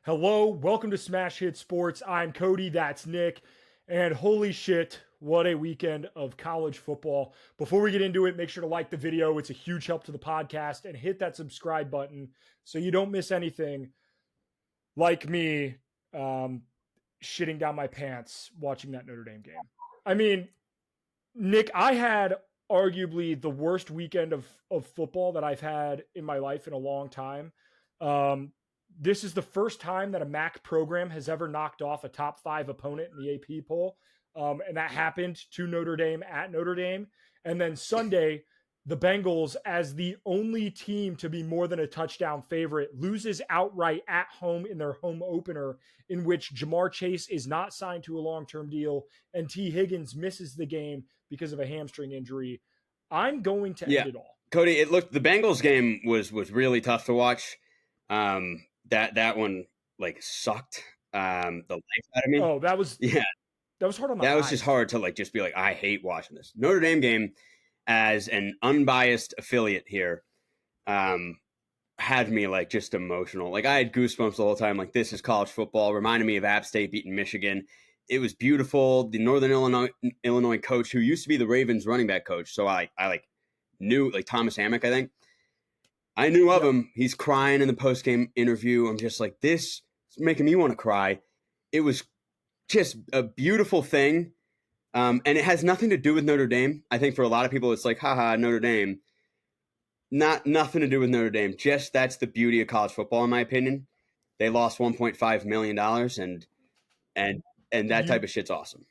Hello, welcome to Smash Hit Sports. I'm Cody, that's Nick, and holy shit, what a weekend of college football. Before we get into it, make sure to like the video. It's a huge help to the podcast, and hit that subscribe button so you don't miss anything like me shitting down my pants watching that Notre Dame game. I mean, Nick, I had arguably the worst weekend of football that I've had in my life in a long time. Um, this is the first time that a MAC program has ever knocked off a top 5 opponent in the AP poll. And that happened to Notre Dame at Notre Dame. And then Sunday, the Bengals, as the only team to be more than a touchdown favorite, loses outright at home in their home opener, in which Jamar Chase is not signed to a long-term deal and T. Higgins misses the game because of a hamstring injury. I'm going to end it all. Cody, the Bengals game was really tough to watch. That one sucked the life out of me. Oh, that was hard on my eyes. That was just hard to just be like, I hate watching this. Notre Dame game, as an unbiased affiliate here, had me just emotional. Like, I had goosebumps the whole time. Like, this is college football. Reminded me of App State beating Michigan. It was beautiful. The Northern Illinois coach, who used to be the Ravens running back coach, so I knew, Thomas Hammock, I think. I knew of him. He's crying in the post-game interview. I'm just like, this is making me want to cry. It was just a beautiful thing. And it has nothing to do with Notre Dame. I think for a lot of people, it's like, haha, Notre Dame. Nothing to do with Notre Dame. Just that's the beauty of college football, in my opinion. They lost $1.5 million, and that type of shit's awesome.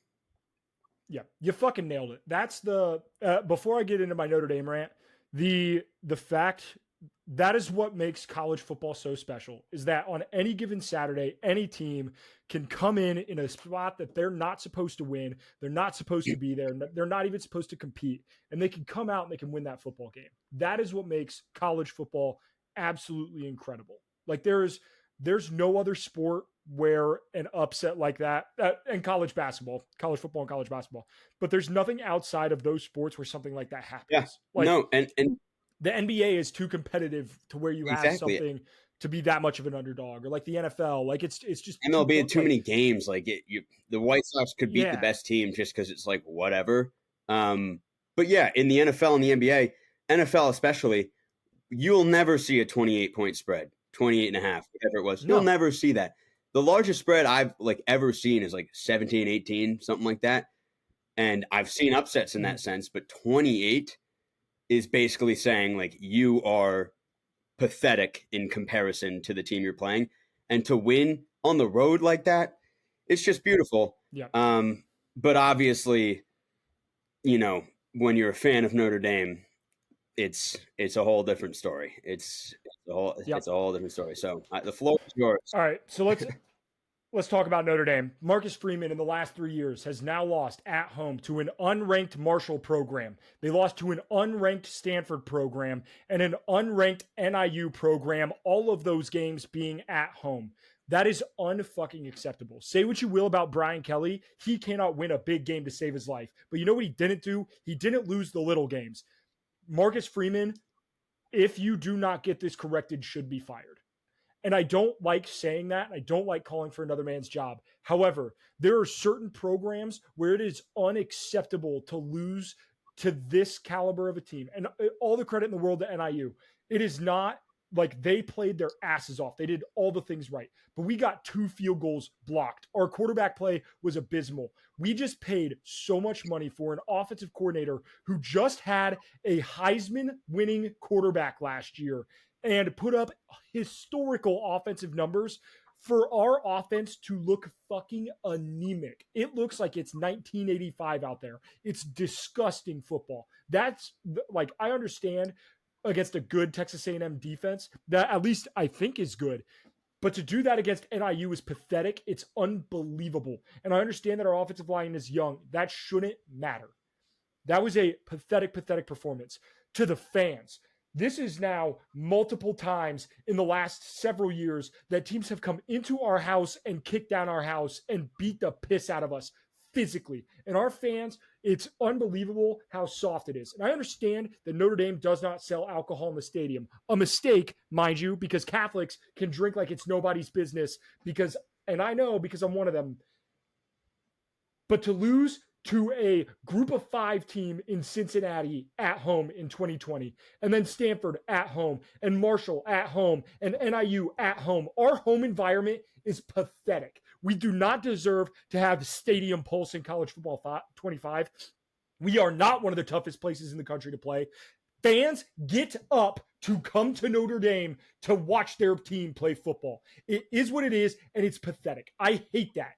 Yeah, you fucking nailed it. That's the before I get into my Notre Dame rant, the fact that is what makes college football so special, is that on any given Saturday, any team can come in a spot that they're not supposed to win. They're not supposed to be there. They're not even supposed to compete, and they can come out and they can win that football game. That is what makes college football absolutely incredible. Like, there's no other sport where an upset like that, and college football and college basketball, but there's nothing outside of those sports where something like that happens. Yeah, and the NBA is too competitive to where you have something to be that much of an underdog, or like the NFL. Like, it's just MLB, too many games. The White Sox could beat the best team just because it's whatever. But yeah, in the NFL and the NBA, NFL especially, you'll never see a 28-point spread, 28 and a half, whatever it was. No. You'll never see that. The largest spread I've ever seen is 17, 18, something like that. And I've seen upsets in that sense, but 28 is basically saying you are pathetic in comparison to the team you're playing. And to win on the road like that, it's just beautiful. Yeah. But obviously, when you're a fan of Notre Dame, it's a whole different story. It's a whole different story. So the floor is yours. All right, so let's talk about Notre Dame. Marcus Freeman in the last 3 years has now lost at home to an unranked Marshall program. They lost to an unranked Stanford program and an unranked NIU program, all of those games being at home. That is unfucking acceptable. Say what you will about Brian Kelly. He cannot win a big game to save his life. But you know what he didn't do? He didn't lose the little games. Marcus Freeman, if you do not get this corrected, should be fired. And I don't like saying that. I don't like calling for another man's job. However, there are certain programs where it is unacceptable to lose to this caliber of a team. And all the credit in the world to NIU. It is not like they played their asses off. They did all the things right. But we got 2 field goals blocked. Our quarterback play was abysmal. We just paid so much money for an offensive coordinator who just had a Heisman-winning quarterback last year and put up historical offensive numbers for our offense to look fucking anemic. It looks like it's 1985 out there. It's disgusting football. That's I understand against a good Texas A&M defense that at least I think is good. But to do that against NIU is pathetic. It's unbelievable. And I understand that our offensive line is young. That shouldn't matter. That was a pathetic performance. To the fans, this is now multiple times in the last several years that teams have come into our house and kicked down our house and beat the piss out of us. physically. And our fans, it's unbelievable how soft it is. And I understand that Notre Dame does not sell alcohol in the stadium. A mistake, mind you, because Catholics can drink like it's nobody's business because, and I know because I'm one of them, but to lose to a group of 5 team in Cincinnati at home in 2020, and then Stanford at home, and Marshall at home, and NIU at home. Our home environment is pathetic. We do not deserve to have stadium pulse in college football 25. We are not one of the toughest places in the country to play. Fans get up to come to Notre Dame to watch their team play football. It is what it is, and it's pathetic. I hate that.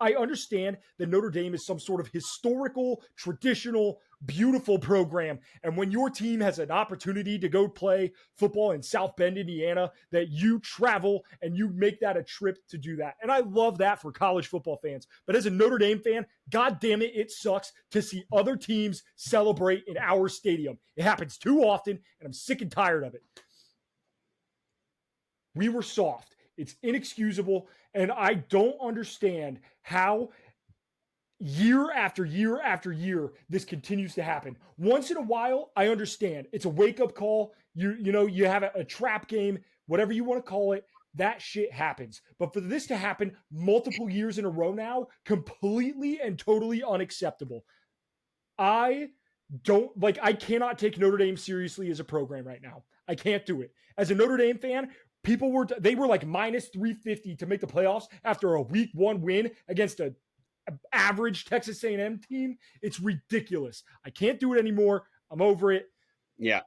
I understand that Notre Dame is some sort of historical, traditional, beautiful program. And when your team has an opportunity to go play football in South Bend, Indiana, that you travel and you make that a trip to do that. And I love that for college football fans. But as a Notre Dame fan, God damn it, it sucks to see other teams celebrate in our stadium. It happens too often, and I'm sick and tired of it. We were soft. It's inexcusable. And I don't understand how year after year after year this continues to happen. Once in a while, I understand. It's a wake-up call. You have a trap game, whatever you want to call it. That shit happens. But for this to happen multiple years in a row now, completely and totally unacceptable. I cannot take Notre Dame seriously as a program right now. I can't do it. As a Notre Dame fan, they were like minus 350 to make the playoffs after a week 1 win against a average Texas A&M team. It's ridiculous. I can't do it anymore. I'm over it. Yeah.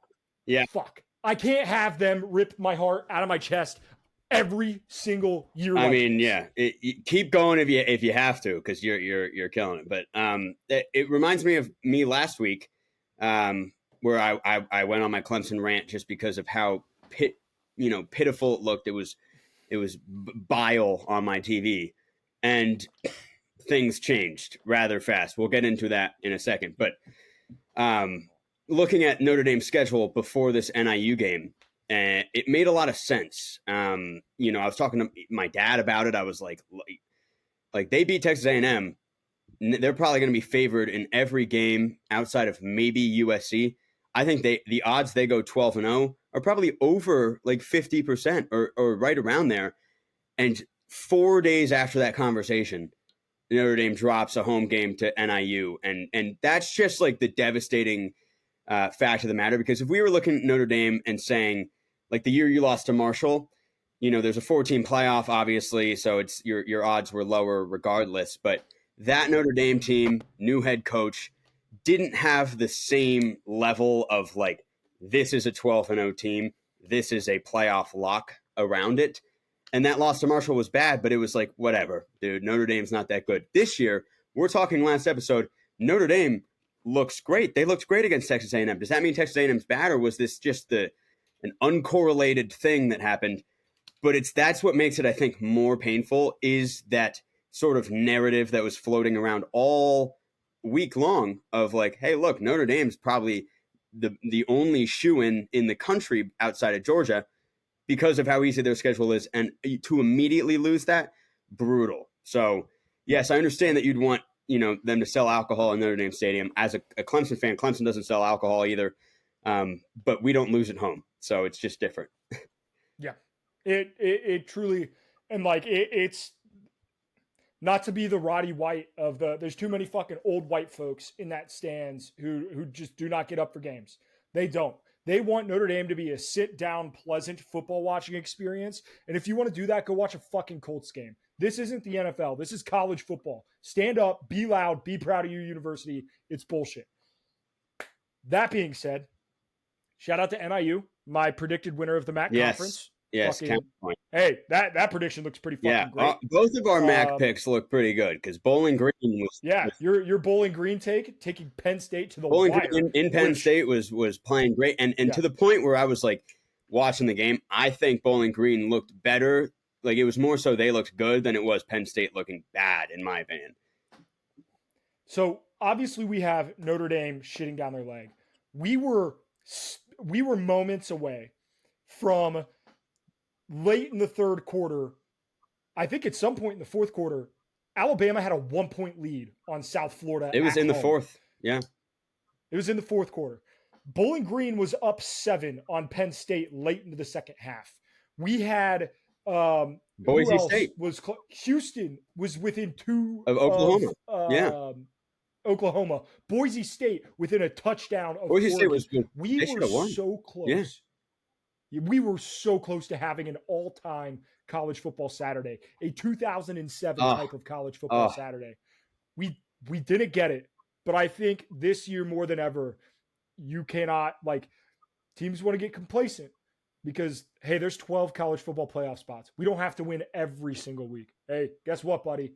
Fuck. I can't have them rip my heart out of my chest every single year. I mean, yeah, keep going if you have to, because you're killing it. But it reminds me of me last week, where I went on my Clemson rant just because of how pitiful it looked. It was bile on my TV, and things changed rather fast. We'll get into that in a second. But looking at Notre Dame's schedule before this NIU game, it made a lot of sense. I was talking to my dad about it. I was like they beat Texas A&M. They're probably going to be favored in every game outside of maybe USC. I think the odds they go 12-0 are probably over like 50% or right around there. And 4 days after that conversation, Notre Dame drops a home game to NIU. And that's just like the devastating fact of the matter. Because if we were looking at Notre Dame and saying, like the year you lost to Marshall, there's a 14 playoff, obviously, so it's your odds were lower regardless. But that Notre Dame team, new head coach, didn't have the same level of like, this is a 12-0 team, this is a playoff lock around it. And that loss to Marshall was bad, but it was like, whatever, dude, Notre Dame's not that good. This year, we're talking last episode, Notre Dame looks great. They looked great against Texas A&M. Does that mean Texas A&M's bad, or was this just an uncorrelated thing that happened? But that's what makes it, I think, more painful, is that sort of narrative that was floating around all week long of like, hey, look, Notre Dame's probably the only shoo-in in the country outside of Georgia because of how easy their schedule is. And to immediately lose that, brutal. So, yes, I understand that you'd want them to sell alcohol in Notre Dame Stadium. As a Clemson fan, Clemson doesn't sell alcohol either, but we don't lose at home. So it's just different. Yeah, it truly, and like it's not to be the Roddy White of there's too many fucking old white folks in that stands who just do not get up for games. They don't. They want Notre Dame to be a sit-down, pleasant football watching experience. And if you want to do that, go watch a fucking Colts game. This isn't the NFL. This is college football. Stand up, be loud, be proud of your university. It's bullshit. That being said, shout out to NIU, my predicted winner of the MAC conference. Yes, hey, that prediction looks pretty fucking great. Both of our MAC picks look pretty good because Bowling Green was. Yeah, your Bowling Green taking Penn State to the Bowling wire. Green in Penn State was playing great, and to the point where I was like watching the game. I think Bowling Green looked better. Like it was more so they looked good than it was Penn State looking bad, in my opinion. So obviously we have Notre Dame shitting down their leg. We were moments away from late in the third quarter, I think at some point in the fourth quarter, Alabama had a 1-point lead on South Florida. It was in the home. fourth. Yeah. It was in the fourth quarter. Bowling Green was up 7 on Penn State late into the second half. We had Boise State was Houston was within 2 of Oklahoma. Oklahoma. Boise State within a touchdown of Boise Oregon. State We were so close. Yeah. We were so close to having an all-time college football Saturday, a 2007 type of college football Saturday. We didn't get it, but I think this year more than ever, you cannot, like, teams want to get complacent because, hey, there's 12 college football playoff spots. We don't have to win every single week. Hey, guess what, buddy?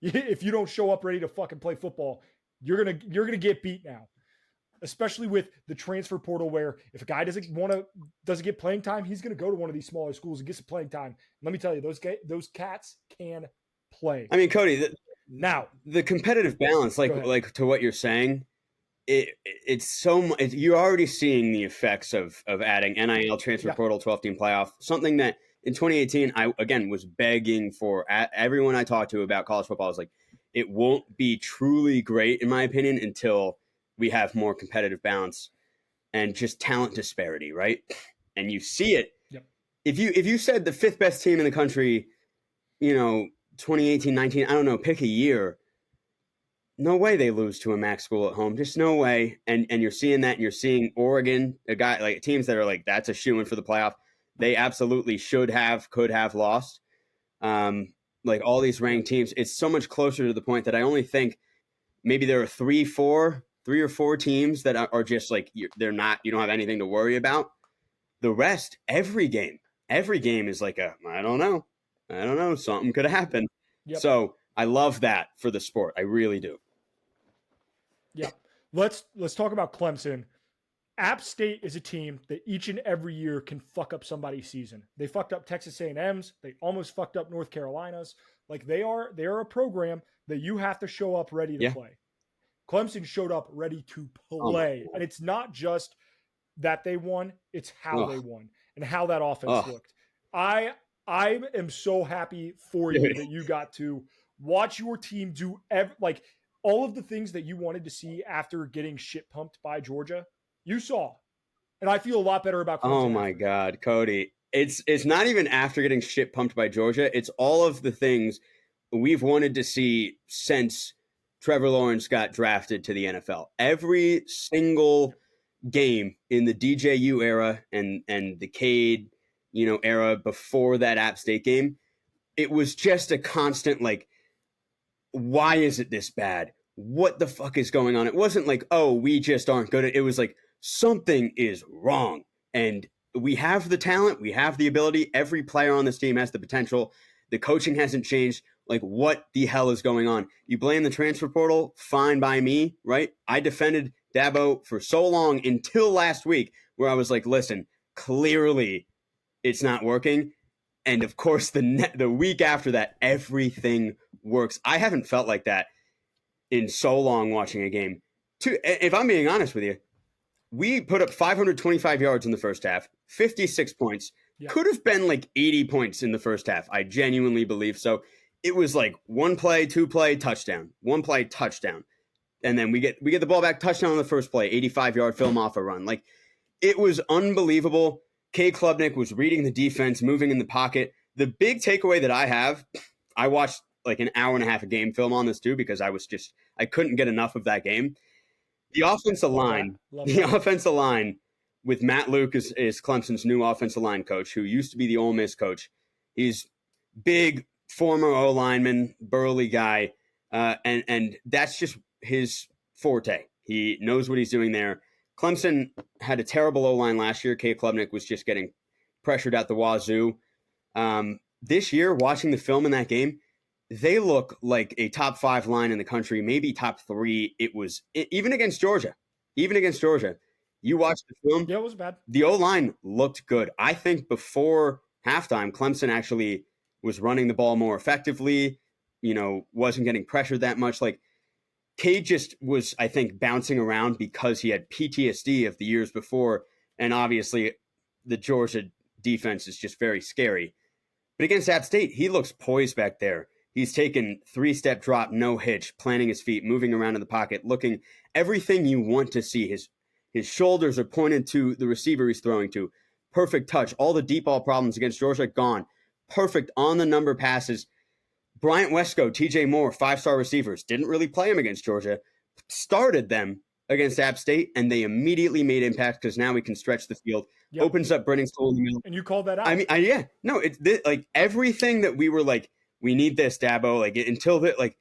If you don't show up ready to fucking play football, you're gonna get beat now. Especially with the transfer portal, where if a guy doesn't get playing time, he's going to go to one of these smaller schools and get some playing time. Let me tell you, those cats can play. I mean, Cody, now the competitive balance, like to what you're saying, it's so much. You're already seeing the effects of adding NIL, transfer portal, 12-team playoff, something that in 2018 I again was begging for. Everyone I talked to about college football was like, it won't be truly great in my opinion until we have more competitive balance and just talent disparity, right? And you see it. Yep. If you said the 5th best team in the country, 2018, 19, I don't know, pick a year, no way they lose to a MAC school at home. Just no way. And you're seeing that, and you're seeing Oregon, a guy like teams that are like, that's a shoo-in for the playoff. They absolutely could have lost. Like all these ranked teams, it's so much closer to the point that I only think maybe there are 3 or 4 teams that are just like, you don't have anything to worry about. The rest, every game is like I don't know, something could happen. Yep. So I love that for the sport. I really do. Yeah. Let's talk about Clemson. App State is a team that each and every year can fuck up somebody's season. They fucked up Texas A&M's. They almost fucked up North Carolina's. Like they are a program that you have to show up ready to play. Clemson showed up ready to play. And it's not just that they won, it's how they won and how that offense looked. I am so happy for you that you got to watch your team do all of the things that you wanted to see after getting shit pumped by Georgia. You saw. And I feel a lot better about Clemson. Oh my God, Cody. It's not even after getting shit pumped by Georgia. It's all of the things we've wanted to see since Trevor Lawrence got drafted to the NFL. Every single game in the DJU era and the Cade, era before that App State game, it was just a constant like, why is it this bad? What the fuck is going on? It wasn't like, oh, we just aren't good. It was like something is wrong. And we have the talent, we have the ability. Every player on this team has the potential. The coaching hasn't changed. Like, what the hell is going on? You blame the transfer portal, fine by me, right? I defended Dabo for so long until last week where I was like, listen, clearly it's not working. And of course, the week after that, everything works. I haven't felt like that in so long watching a game. If I'm being honest with you, we put up 525 yards in the first half, 56 points. Yeah. Could have been like 80 points in the first half. I genuinely believe so. It was like 1 play, 2 play, touchdown. 1 play, touchdown. And then we get the ball back, touchdown on the first play, 85-yard film off a run. Like, it was unbelievable. Cade Klubnik was reading the defense, moving in the pocket. The big takeaway that I have, I watched like an hour and a half of game film on this too because I couldn't get enough of that game. The offensive line, offensive line with Matt Luke is Clemson's new offensive line coach, who used to be the Ole Miss coach. He's big, former O-lineman, burly guy, and that's just his forte. He knows what he's doing there. Clemson had a terrible O-line last year. Cade Klubnik was just getting pressured at the wazoo. This year, watching the film in that game, they look like a top 5 line in the country, maybe top 3. Even against Georgia. You watched the film. Yeah, it was bad. The O-line looked good. I think before halftime, Clemson actually was running the ball more effectively, wasn't getting pressured that much. Like, Cade just was, I think, bouncing around because he had PTSD of the years before. And obviously, the Georgia defense is just very scary. But against App State, he looks poised back there. He's taken 3-step drop, no hitch, planting his feet, moving around in the pocket, looking everything you want to see. His shoulders are pointed to the receiver he's throwing to. Perfect touch. All the deep ball problems against Georgia, gone. Perfect on the number passes. Bryant Wesco, TJ Moore, 5-star receivers. Didn't really play him against Georgia. Started them against App State, and they immediately made impact because now we can stretch the field. Yep. Opens up Brennan Stoll in the middle. And you called that out. I mean, yeah. No, it's like everything that we were like, we need this, Dabo. Like until that, like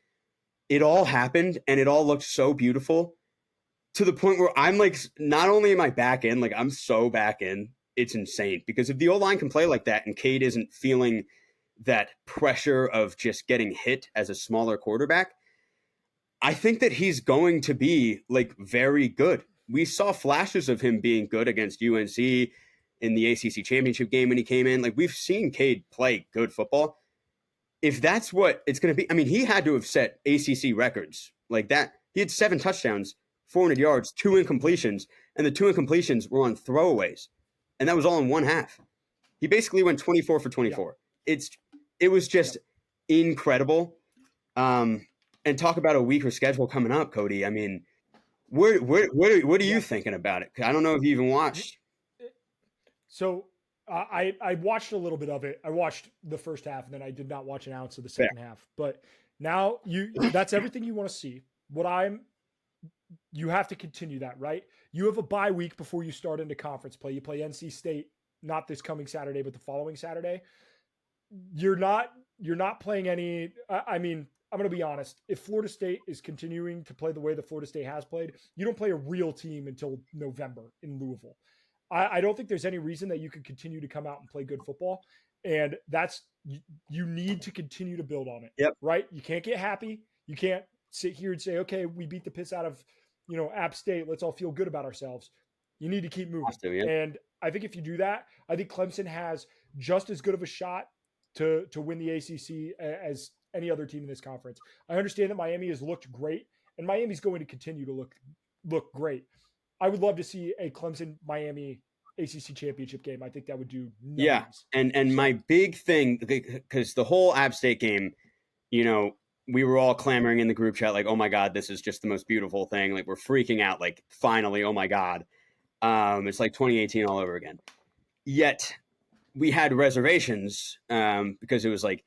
it all happened, and it all looked so beautiful to the point where I'm like, not only am I back in, like I'm so back in, it's insane. Because if the O-line can play like that and Cade isn't feeling that pressure of just getting hit as a smaller quarterback, I think that he's going to be like very good. We saw flashes of him being good against UNC in the ACC championship game when he came in. Like we've seen Cade play good football. If that's what it's going to be, I mean, he had to have set ACC records like that. He had 7 touchdowns, 400 yards, 2 incompletions, and the 2 incompletions were on throwaways. And that was all in one half. He basically went 24 for 24. Yeah. It was just incredible. And talk about a weaker schedule coming up, Cody. I mean, what are you thinking about it? I don't know if you even watched. So I watched a little bit of it. I watched the first half, and then I did not watch an ounce of the second half. But now that's everything you want to see. You have to continue that, right? You have a bye week before you start into conference play. You play NC State, not this coming Saturday, but the following Saturday. You're not playing any. I mean, I'm going to be honest. If Florida State is continuing to play the way that Florida State has played, you don't play a real team until November in Louisville. I don't think there's any reason that you could continue to come out and play good football. And you need to continue to build on it, right? You can't get happy. You can't sit here and say, okay, we beat the piss out of, App State. Let's all feel good about ourselves. You need to keep moving. And I think if you do that, I think Clemson has just as good of a shot to win the ACC as any other team in this conference. I understand that Miami has looked great, and Miami's going to continue to look great. I would love to see a Clemson-Miami ACC championship game. I think that would do numbers. Yeah, and my big thing, because the whole App State game, we were all clamoring in the group chat like, oh my God, this is just the most beautiful thing. Like we're freaking out, like finally, oh my God. It's like 2018 all over again. Yet we had reservations because it was like,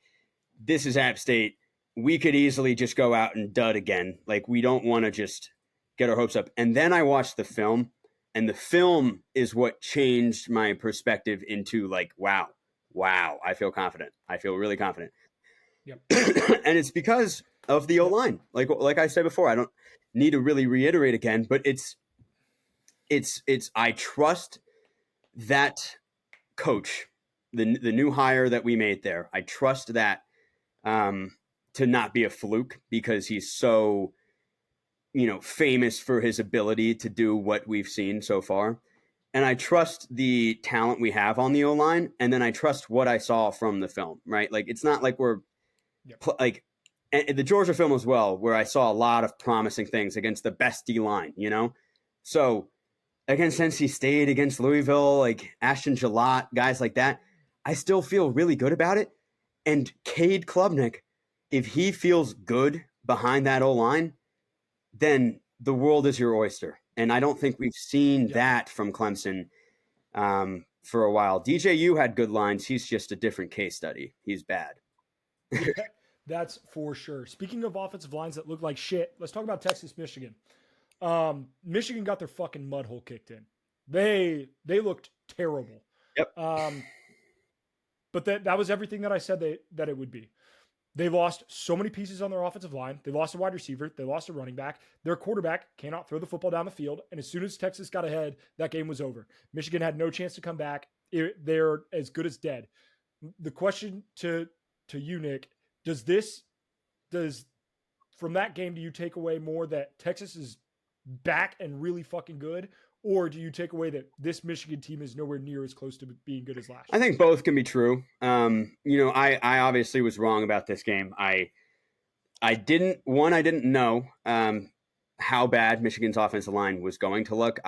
this is App State. We could easily just go out and dud again. Like we don't want to just get our hopes up. And then I watched the film, and the film is what changed my perspective into like, wow, I feel confident. I feel really confident. Yep. And it's because of the O-line. Like I said before, I don't need to really reiterate again, but it's I trust that coach, the new hire that we made there. I trust that to not be a fluke because he's so, famous for his ability to do what we've seen so far. And I trust the talent we have on the O-line. And then I trust what I saw from the film, right? Like, it's not like we're and the Georgia film as well, where I saw a lot of promising things against the best D-line, So against NC State, against Louisville, like Ashton Gillott, guys like that, I still feel really good about it. And Cade Klubnik, if he feels good behind that O-line, then the world is your oyster. And I don't think we've seen that from Clemson for a while. DJU had good lines. He's just a different case study. He's bad. That's for sure. Speaking of offensive lines that look like shit, let's talk about Texas, Michigan. Michigan got their fucking mud hole kicked in. They looked terrible. Yep. But that was everything that I said that it would be. They lost so many pieces on their offensive line. They lost a wide receiver. They lost a running back. Their quarterback cannot throw the football down the field. And as soon as Texas got ahead, that game was over. Michigan had no chance to come back. They're as good as dead. The question to you, Nick, does from that game, do you take away more that Texas is back and really fucking good? Or do you take away that this Michigan team is nowhere near as close to being good as last year? I think both can be true. I obviously was wrong about this game. I didn't know how bad Michigan's offensive line was going to look.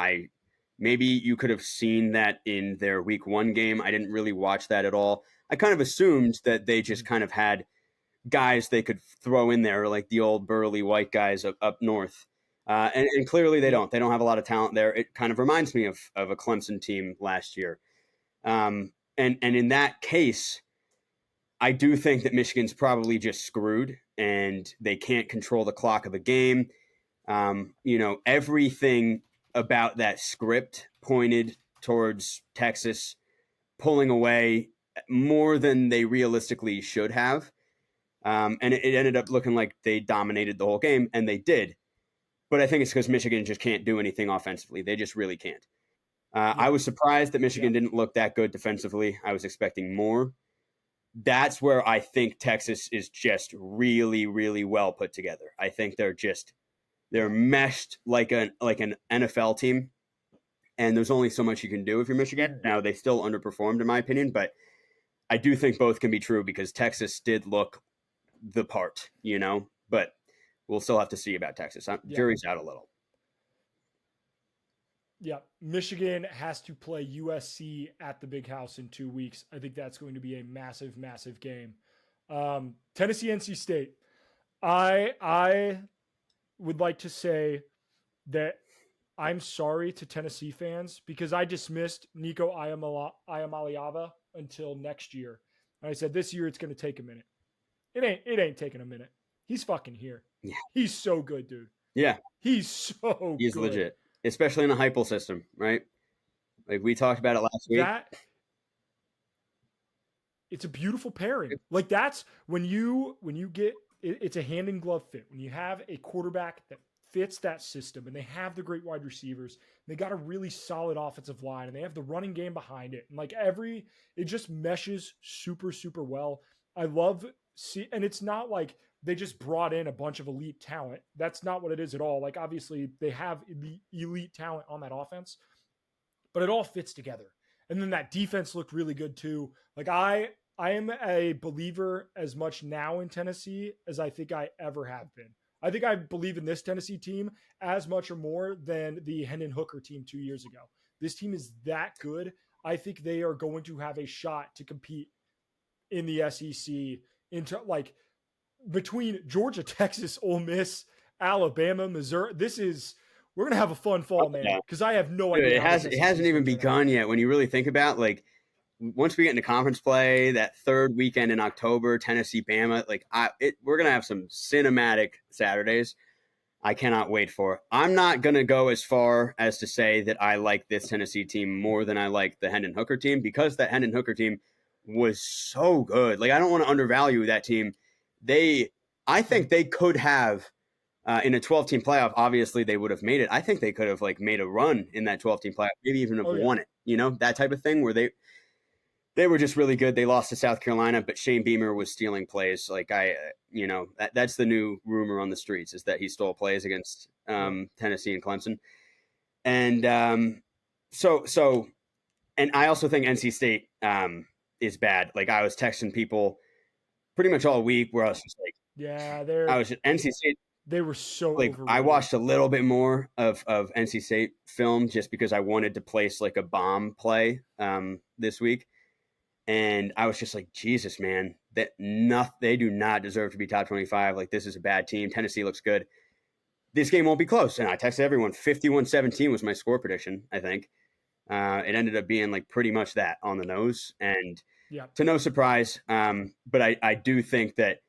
Maybe you could have seen that in their week 1 game. I didn't really watch that at all. I kind of assumed that they just kind of had guys they could throw in there, like the old burly white guys up north. And clearly they don't. They don't have a lot of talent there. It kind of reminds me of a Clemson team last year. And in that case, I do think that Michigan's probably just screwed, and they can't control the clock of a game. Everything about that script pointed towards Texas pulling away more than they realistically should have. And it ended up looking like they dominated the whole game, and they did. But I think it's because Michigan just can't do anything offensively. They just really can't. I was surprised that Michigan didn't look that good defensively. I was expecting more. That's where I think Texas is just really, really well put together. I think they're meshed like an NFL team, and there's only so much you can do if you're Michigan. Now, they still underperformed in my opinion, but I do think both can be true because Texas did look the part, but we'll still have to see about Texas. Jury's out a little. Yeah, Michigan has to play USC at the Big House in 2 weeks. I think that's going to be a massive, massive game. Tennessee, NC State. I would like to say that I'm sorry to Tennessee fans because I dismissed Nico Iamaleava until next year. And I said this year it's going to take a minute. It ain't taking a minute. He's fucking here. Yeah. He's so good, dude. Yeah. He's He's good. Legit. Especially in a Heupel system, right? Like we talked about it last week. It's a beautiful pairing. Like that's when you get it's a hand in glove fit. When you have a quarterback that fits that system and they have the great wide receivers, they got a really solid offensive line and they have the running game behind it. And like it just meshes super, super well. I love and it's not like they just brought in a bunch of elite talent. That's not what it is at all. Like obviously they have elite talent on that offense, but it all fits together. And then that defense looked really good too. Like I am a believer as much now in Tennessee as I think I ever have been. I think I believe in this Tennessee team as much or more than the Hendon Hooker team 2 years ago. This team is that good. I think they are going to have a shot to compete in the SEC into like between Georgia, Texas, Ole Miss, Alabama, Missouri. We're gonna have a fun fall, man. Because I have no idea. It hasn't even begun yet. When you really think about like once we get into conference play, that third weekend in October, Tennessee, Bama, like we're gonna have some cinematic Saturdays. I cannot wait for. I'm not gonna go as far as to say that I like this Tennessee team more than I like the Hendon Hooker team because that Hendon Hooker team was so good. Like I don't want to undervalue that team. I think they could have in a 12-team playoff. Obviously, they would have made it. I think they could have like made a run in that 12-team playoff, maybe even have won it. That type of thing where they were just really good. They lost to South Carolina, but Shane Beamer was stealing plays. Like that's the new rumor on the streets is that he stole plays against Tennessee and Clemson. And so, and I also think NC State is bad. Like I was texting people pretty much all week where I was just like, NC State. They were so like overrated. I watched a little bit more of NC State film just because I wanted to place like a bomb play this week. And I was just like, Jesus, man, they do not deserve to be top 25. Like this is a bad team. Tennessee looks good. This game won't be close. And I texted everyone 51-17 was my score prediction, I think. It ended up being like pretty much that on the nose and to no surprise. But I do think that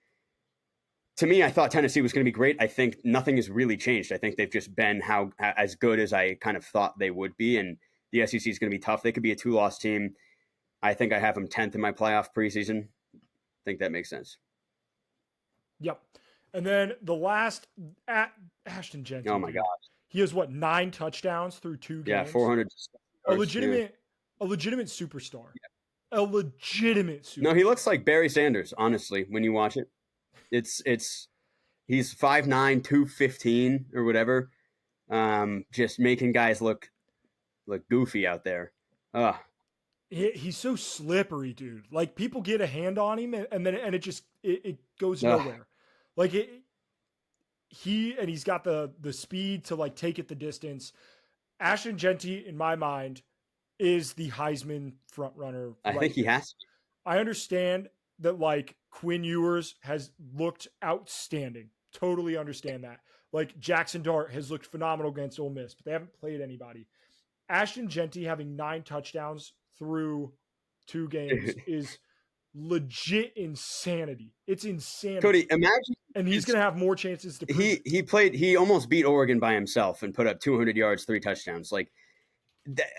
to me, I thought Tennessee was going to be great. I think nothing has really changed. I think they've just been as good as I kind of thought they would be. And the SEC is going to be tough. They could be a 2-loss team. I think I have them 10th in my playoff preseason. I think that makes sense. Yep. And then the last at Ashton Jeanty. Oh my God. He has 9 touchdowns through 2 games. Yeah, 400. A legitimate superstar. Yeah. A legitimate superstar. No, he looks like Barry Sanders, honestly, when you watch it. He's 5'9", 215 or whatever. Just making guys look goofy out there. He's so slippery, dude. Like people get a hand on him and then it just it goes nowhere. Like he's got the speed to like take it the distance. Ashton Jeanty, in my mind, is the Heisman front runner. I think he has to be. I understand that like Quinn Ewers has looked outstanding. Totally understand that. Like Jackson Dart has looked phenomenal against Ole Miss, but they haven't played anybody. Ashton Genty having 9 touchdowns through 2 games is legit insanity. It's insanity. Cody, imagine, and he's going to have more chances to prove he almost beat Oregon by himself and put up 200 yards, 3 touchdowns. Like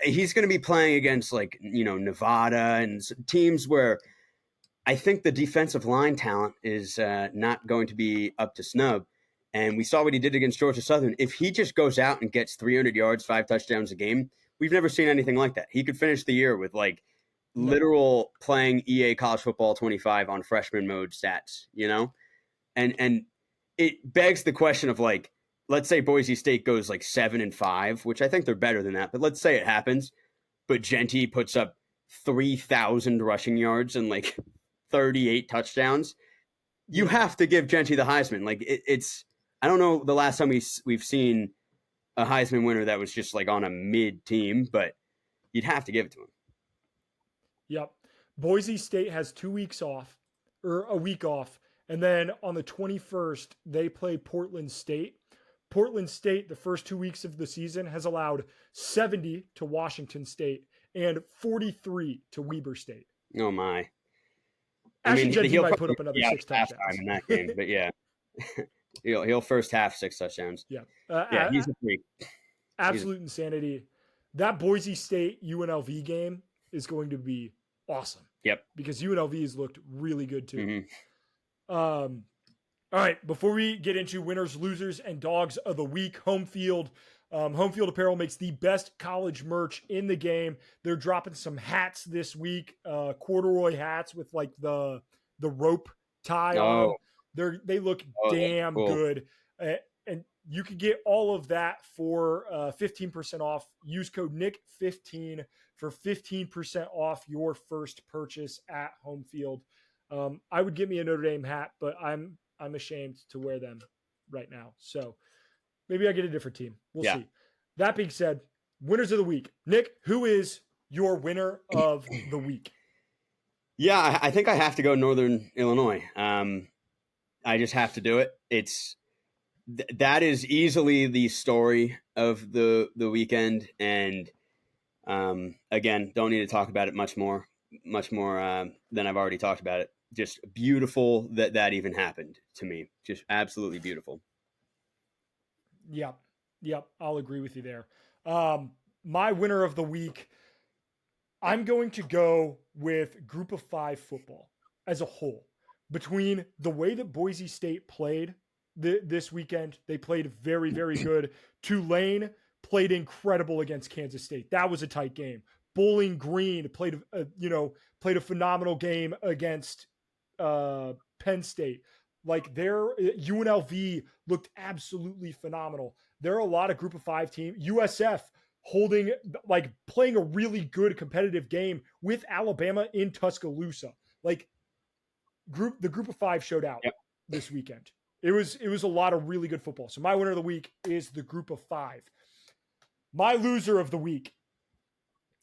he's going to be playing against like, Nevada and teams where I think the defensive line talent is not going to be up to snub. And we saw what he did against Georgia Southern. If he just goes out and gets 300 yards, 5 touchdowns a game, we've never seen anything like that. He could finish the year with like literal playing EA College Football 25 on freshman mode stats, And it begs the question of like, let's say Boise State goes like 7-5, which I think they're better than that. But let's say it happens, but Genty puts up 3,000 rushing yards and like 38 touchdowns. You have to give Genty the Heisman. Like it's, I don't know the last time we've seen a Heisman winner that was just like on a mid team, but you'd have to give it to him. Yep. Boise State has 2 weeks off, or a week off. And then on the 21st, they play Portland State. Portland State, the first 2 weeks of the season, has allowed 70 to Washington State and 43 to Weber State. Oh, my. Ashton Genty might put up another 6 touchdowns in that game, but yeah. he'll first half 6 touchdowns. Yeah. He's a freak. Absolute insanity. That Boise State UNLV game is going to be awesome. Yep. Because UNLV has looked really good too. Mm-hmm. All right. Before we get into winners, losers, and dogs of the week, Home Field Apparel makes the best college merch in the game. They're dropping some hats this week, corduroy hats with like the rope tie on them. They look damn good. And you can get all of that for 15% off. Use code NICK15 for 15% off your first purchase at Home Field. I would get me a Notre Dame hat, but I'm ashamed to wear them right now. So maybe I get a different team. We'll see. That being said, winners of the week. Nick, who is your winner of the week? Yeah, I think I have to go Northern Illinois. I just have to do it. That is easily the story of the weekend, and again, don't need to talk about it much more than I've already talked about it. Just beautiful that even happened to me. Just absolutely beautiful. Yep, I'll agree with you there. My winner of the week, I'm going to go with Group of 5 football as a whole. Between the way that Boise State played this weekend, they played very, very good. Tulane played incredible against Kansas State. That was a tight game. Bowling Green played a phenomenal game against Penn State. Like their UNLV looked absolutely phenomenal. There are a lot of Group of 5 teams. USF playing a really good competitive game with Alabama in Tuscaloosa. Like the Group of 5 showed out this weekend. It was a lot of really good football. So my winner of the week is the Group of 5. My loser of the week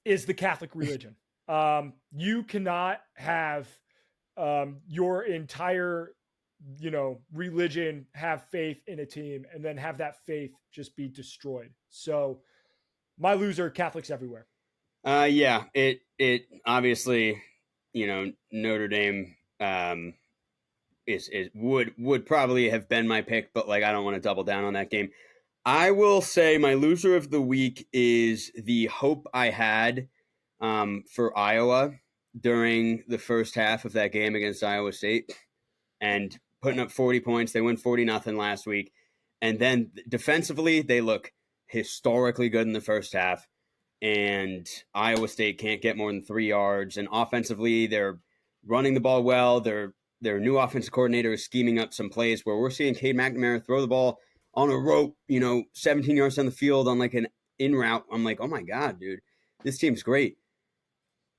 is the Catholic religion. You cannot have your entire religion have faith in a team and then have that faith just be destroyed. So my loser, Catholics everywhere. It obviously, Notre Dame would probably have been my pick, but like I don't want to double down on that game. I will say my loser of the week is the hope I had for Iowa during the first half of that game against Iowa State and putting up 40 points. They win 40-0 last week. And then defensively, they look historically good in the first half. And Iowa State can't get more than 3 yards. And offensively, they're running the ball well. Their new offensive coordinator is scheming up some plays where we're seeing Cade McNamara throw the ball on a rope, 17 yards down the field on like an in route. I'm like, oh my God, dude, this team's great.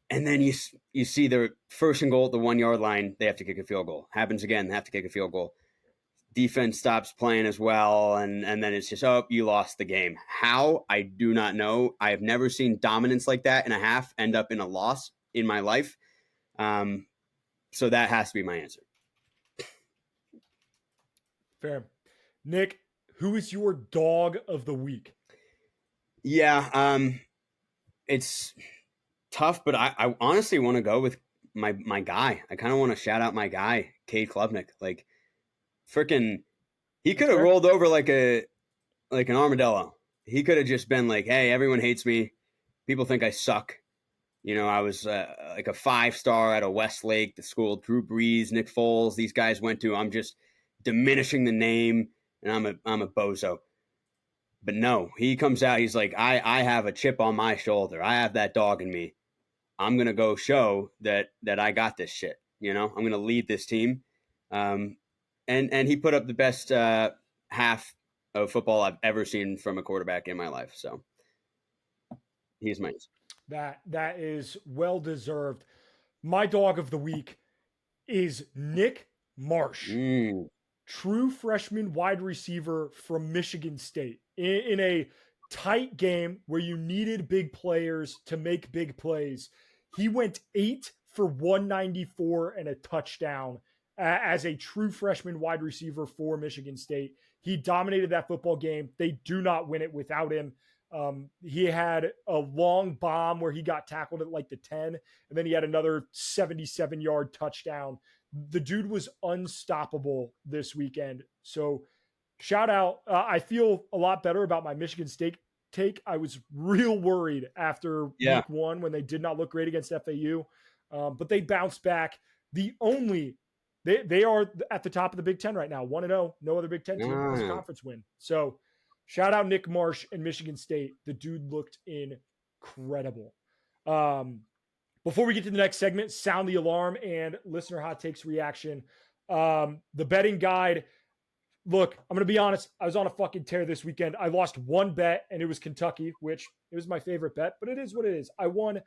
And then you see their first and goal at the 1 yard line. They have to kick a field goal. Happens again. They have to kick a field goal. Defense stops playing as well. And then it's just, you lost the game. How? I do not know. I have never seen dominance like that in a half end up in a loss in my life. So that has to be my answer. Fair. Nick, who is your dog of the week? Yeah, it's tough, but I honestly want to go with my guy. I kind of want to shout out my guy, Cade Klubnik. Like, freaking, he could have rolled over like an armadillo. He could have just been like, "Hey, everyone hates me. People think I suck." You know, I was like a 5-star at a Westlake, the school Drew Brees, Nick Foles, these guys went to. I'm just diminishing the name, and I'm a bozo. But no, he comes out. He's like, I have a chip on my shoulder. I have that dog in me. I'm gonna go show that I got this shit. You know, I'm gonna lead this team. And he put up the best half of football I've ever seen from a quarterback in my life. So he's my answer. That is well deserved. My dog of the week is Nick Marsh, true freshman wide receiver from Michigan State. In a tight game where you needed big players to make big plays, he went 8 for 194 and a touchdown as a true freshman wide receiver for Michigan State. He dominated that football game. They do not win it without him. He had a long bomb where he got tackled at like the 10, and then he had another 77-yard touchdown. The dude was unstoppable this weekend. So shout out. I feel a lot better about my Michigan State take. I was real worried after week 1 when they did not look great against FAU, but they bounced back. They are at the top of the Big Ten right now, 1-0. No other Big Ten team has a conference win. So shout out Nick Marsh and Michigan State. The dude looked incredible. Before we get to the next segment, sound the alarm and listener hot takes reaction. The betting guide. Look, I'm going to be honest. I was on a fucking tear this weekend. I lost one bet, and it was Kentucky, which it was my favorite bet, but it is what it is. I won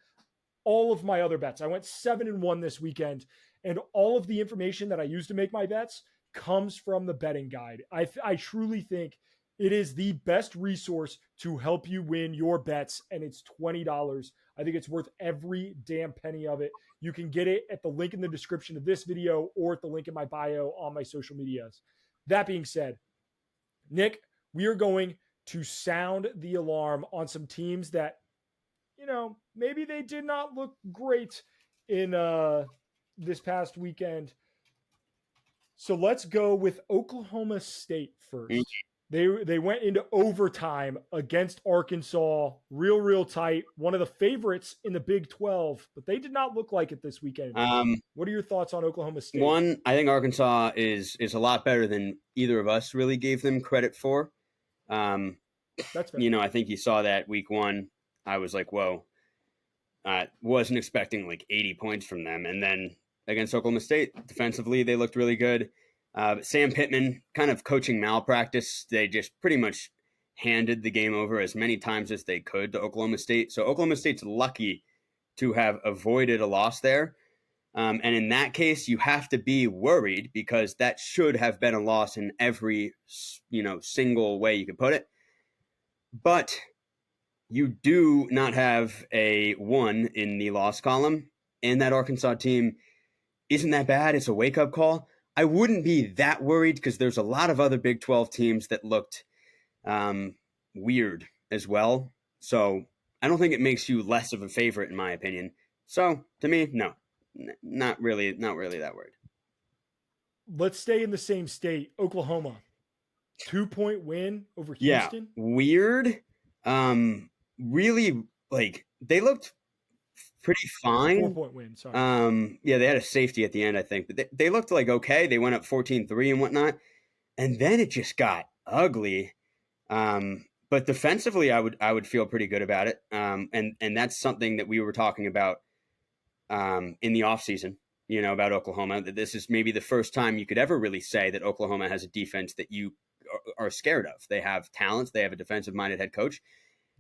all of my other bets. I went 7-1 this weekend, and all of the information that I used to make my bets comes from the betting guide. I truly think it is the best resource to help you win your bets, and it's $20. I think it's worth every damn penny of it. You can get it at the link in the description of this video or at the link in my bio on my social medias. That being said, Nick, we are going to sound the alarm on some teams that, you know, maybe they did not look great in this past weekend. So let's go with Oklahoma State first. They went into overtime against Arkansas, real tight. One of the favorites in the Big 12, but they did not look like it this weekend. What are your thoughts on Oklahoma State? One, I think Arkansas is a lot better than either of us really gave them credit for. That's fair. You know, I think you saw that week 1. I was like, whoa. Wasn't expecting like 80 points from them. And then against Oklahoma State, defensively, they looked really good. Sam Pittman, kind of coaching malpractice. They just pretty much handed the game over as many times as they could to Oklahoma State. So Oklahoma State's lucky to have avoided a loss there. And in that case, you have to be worried because that should have been a loss in every, single way you could put it. But you do not have a 1 in the loss column, and that Arkansas team isn't that bad. It's a wake-up call. I wouldn't be that worried because there's a lot of other Big 12 teams that looked weird as well. So I don't think it makes you less of a favorite, in my opinion. So to me, no, not really that worried. Let's stay in the same state. Oklahoma, 2-point win over Houston. Yeah, weird. Really, like they looked pretty fine. 4-point win, sorry. Yeah, they had a safety at the end, I think. But they looked like okay. They went up 14-3 and whatnot. And then it just got ugly. But defensively, I would feel pretty good about it. And that's something that we were talking about in the offseason, about Oklahoma. This is maybe the first time you could ever really say that Oklahoma has a defense that you are scared of. They have talent. They have a defensive-minded head coach.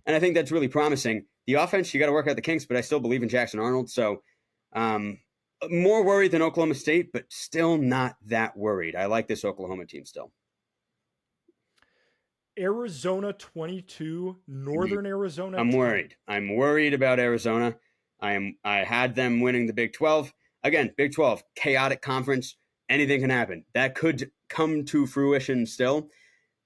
And I think that's really promising. The offense, you got to work out the kinks, but I still believe in Jackson Arnold. So more worried than Oklahoma State, but still not that worried. I like this Oklahoma team still. Arizona 22, Northern Arizona 10. I'm worried. I'm worried about Arizona. I had them winning the Big 12. again, Big 12, chaotic conference. Anything can happen. That could come to fruition still.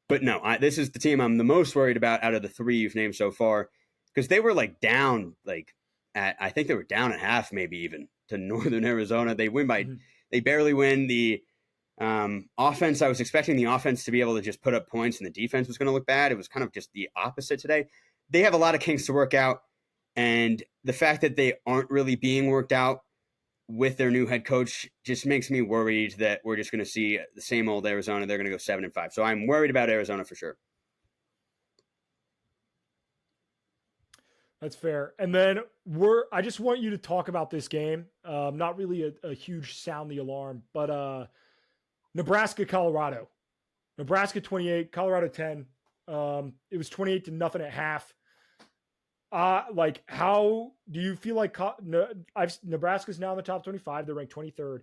But no, this is the team I'm the most worried about out of the three you've named so far, because they were like down, like I think they were down at half, maybe even to Northern Arizona. They they barely win. The offense, I was expecting the offense to be able to just put up points, and the defense was going to look bad. It was kind of just the opposite today. They have a lot of kinks to work out, and the fact that they aren't really being worked out with their new head coach just makes me worried that we're just going to see the same old Arizona. They're going to go 7-5. So I'm worried about Arizona for sure. That's fair. And then I just want you to talk about this game. Not really a huge sound the alarm, but Nebraska, Colorado. Nebraska 28, Colorado 10. It was 28-0 at half. Like, how do you feel like Nebraska's now in the top 25? They're ranked 23rd.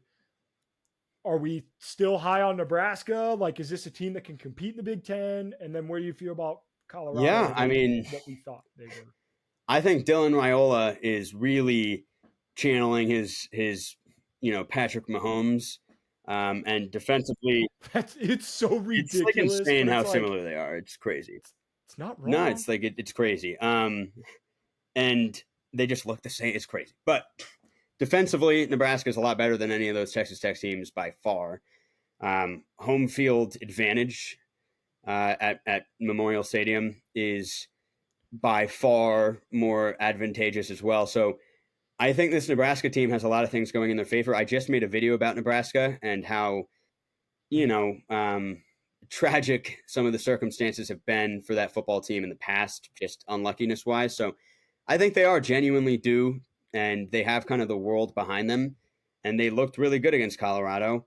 Are we still high on Nebraska? Like, is this a team that can compete in the Big Ten? And then where do you feel about Colorado? Yeah, I mean, what we thought they were. I think Dylan Raiola is really channeling his Patrick Mahomes, and defensively, it's so ridiculous. It's like insane how similar they are. It's crazy. It's not wrong. No, it's like it's crazy. And they just look the same. It's crazy. But defensively, Nebraska is a lot better than any of those Texas Tech teams by far. Home field advantage at Memorial Stadium is by far more advantageous as well. So I think this Nebraska team has a lot of things going in their favor. I just made a video about Nebraska and how, tragic some of the circumstances have been for that football team in the past, just unluckiness wise. So I think they are genuinely due, and they have kind of the world behind them, and they looked really good against Colorado.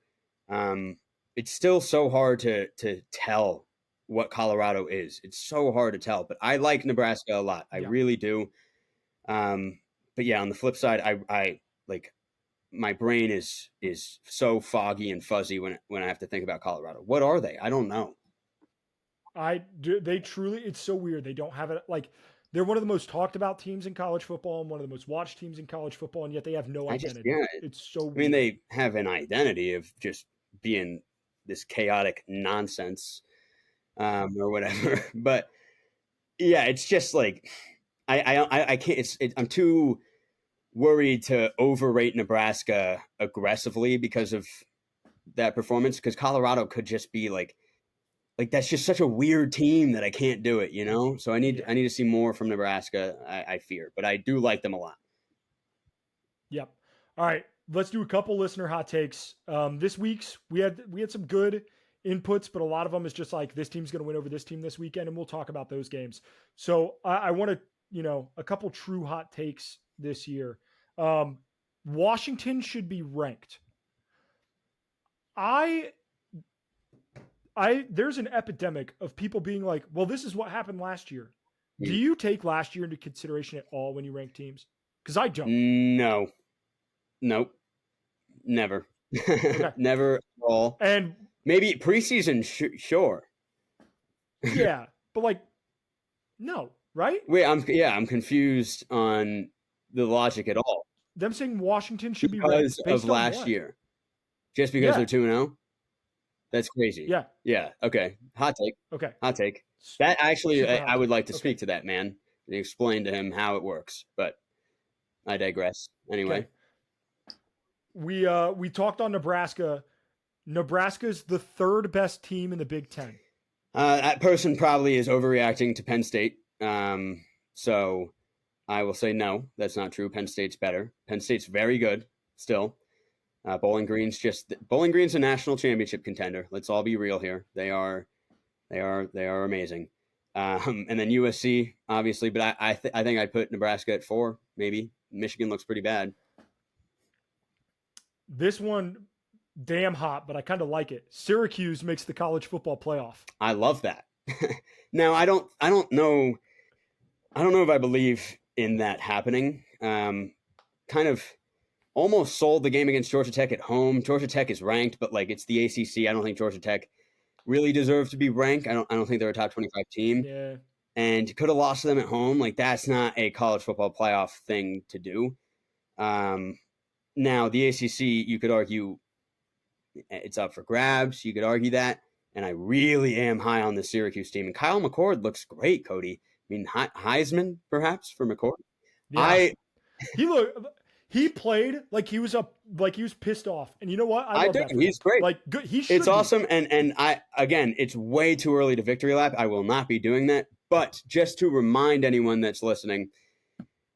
It's still so hard to tell what Colorado is. It's so hard to tell, but I like Nebraska a lot. I really do. But yeah, on the flip side, I like, my brain is so foggy and fuzzy when I have to think about Colorado. What are they? I don't know. They truly, it's so weird. They don't have it. Like, they're one of the most talked about teams in college football and one of the most watched teams in college football, and yet they have no identity. It's so weird. I mean, they have an identity of just being this chaotic nonsense, or whatever. But yeah, it's just like I can't. I'm too worried to overrate Nebraska aggressively because of that performance. Because Colorado could just be like that's just such a weird team that I can't do it. So I need to see more from Nebraska. I fear, but I do like them a lot. Yep. All right, let's do a couple listener hot takes. This week's we had some good inputs, but a lot of them is just like, this team's going to win over this team this weekend, and we'll talk about those games. So I want to, a couple true hot takes this year. Washington should be ranked. There's an epidemic of people being like, well, this is what happened last year. Do you take last year into consideration at all when you rank teams? Because I don't. No. Nope. Never. Okay. Never at all. And maybe preseason, sure. Yeah, but like, no, right? Wait, I'm confused on the logic at all. Them saying Washington should be ranked because of last year, just because they're 2-0. That's crazy. Yeah. Yeah. Okay. Hot take. Okay. Hot take. That actually, I would like to speak to that man and explain to him how it works, but I digress. Anyway. Okay. We talked on Nebraska. Nebraska's the third best team in the Big Ten. That person probably is overreacting to Penn State. So I will say no, that's not true. Penn State's better. Penn State's very good still. Bowling Green's a national championship contender. Let's all be real here. They are amazing. And then USC, obviously, but I think I'd put Nebraska at 4, maybe. Michigan looks pretty bad. This one, damn hot, but I kind of like it. Syracuse makes the college football playoff. I love that. Now, I don't know if I believe in that happening. Kind of almost sold the game against Georgia Tech at home. Georgia Tech is ranked, but like, it's the ACC. I don't think Georgia Tech really deserves to be ranked. I don't think they're a top 25 team. Yeah. And could have lost to them at home. Like, that's not a college football playoff thing to do. Now, the ACC, you could argue it's up for grabs. You could argue that. And I really am high on the Syracuse team. And Kyle McCord looks great, Cody. I mean, Heisman, perhaps, for McCord. Yeah. He played like he was pissed off. And you know what? I love that. He's great. Like, good. He should. It's awesome. And again, it's way too early to victory lap. I will not be doing that. But just to remind anyone that's listening,